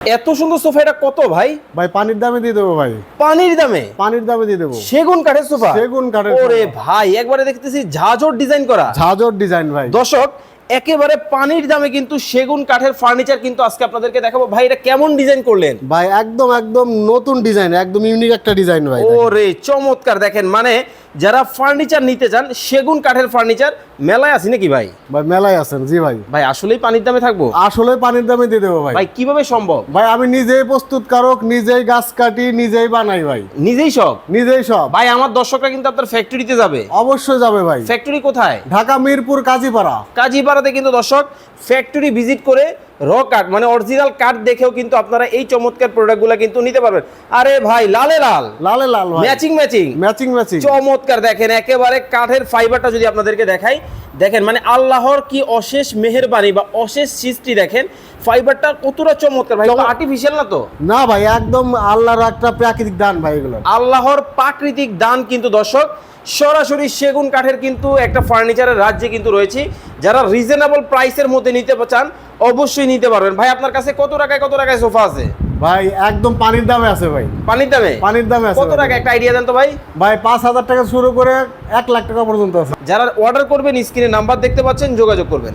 এত সুন্দর সোফা, এটা কত ভাই? ভাই পানির দামে দিয়ে দেবো ভাই। পানির দামে? পানির দামে দিয়ে দেবো। সেগুন কাঠের সোফা? সেগুন কাঠের। ওরে ভাই, একবারে দেখতেছি ঝাঁঝর ডিজাইন করা। ঝাঁঝর ডিজাইন ভাই। দর্শক, একেবারে পানির দামে কিন্তু সেগুন কাঠের ফার্নিচার কিন্তু আজকে আপনাদেরকে দেখাবো। ভাই এটা কেমন ডিজাইন করলেন? ভাই একদম একদম নতুন ডিজাইন, একদম ইউনিক একটা ডিজাইন ভাই। ওরে চমৎকার, দেখেন মানে যারা ফার্নিচার নিতে চান সেগুন কাঠের ফার্নিচার মেলায় আছে নাকি ভাই? ভাই মেলায় আছেন, জি ভাই। ভাই আসলেই পানির দামে থাকবো? আসলে পানির দামে দিয়ে দেবো ভাই। ভাই কিভাবে সম্ভব? ভাই আমি নিজেই প্রস্তুতকারক, নিজেই গাছ কাটি, নিজেই বানাই ভাই। নিজেই সব? নিজেই সব ভাই আমার দর্শকরা কিন্তু আপনার ফ্যাক্টরিতে যাবে। অবশ্যই যাবে ভাই। ফ্যাক্টরি কোথায়? ঢাকা মিরপুর কাজীপাড়া। কাজীপাড়াতে কিন্তু দর্শক ফ্যাক্টরি ভিজিট করে র কাঠ মানে অরিজিনাল কাঠ দেখেও কিন্তু আপনারা এই চমৎকার প্রোডাক্টগুলো কিন্তু নিতে পারবেন। আরে ভাই লালে লাল, লালে লাল ভাই। ম্যাচিং ম্যাচিং ম্যাচিং ম্যাচিং চমৎকার, দেখেন একেবারে কাঠের ফাইবারটা যদি আপনাদেরকে দেখাই, দেখেন মানে আল্লাহর কি অশেষ মেহেরবানি বা অশেষ সৃষ্টি। দেখেন ফাইবারটা কতটা চমৎকার ভাই, আর্টিফিশিয়াল না তো? না ভাই, একদম আল্লাহর একটা প্রাকৃতিক দান ভাই এগুলো। আল্লাহর প্রাকৃতিক দান কিন্তু দর্শক। সরাসরি সেগুন কাঠের কিন্তু একটা ফার্নিচারের রাজ্যে কিন্তু রয়েছে। যারা রিজনেবল প্রাইসের মধ্যে নিতে চান অবশ্যই নিতে পারবেন। ভাই আপনার কাছে কত টাকায় সোফা আছে? ভাই একদম পানির দামে আছে ভাই। পানির দামে? পানির দামে আছে। কত টাকা একটা আইডিয়া দেন তো ভাই। ভাই 5,000 টাকা শুরু করে 1 লাখ টাকা পর্যন্ত আছে। যারা অর্ডার করবেন স্ক্রিনে নাম্বার দেখতে পাচ্ছেন, যোগাযোগ করবেন।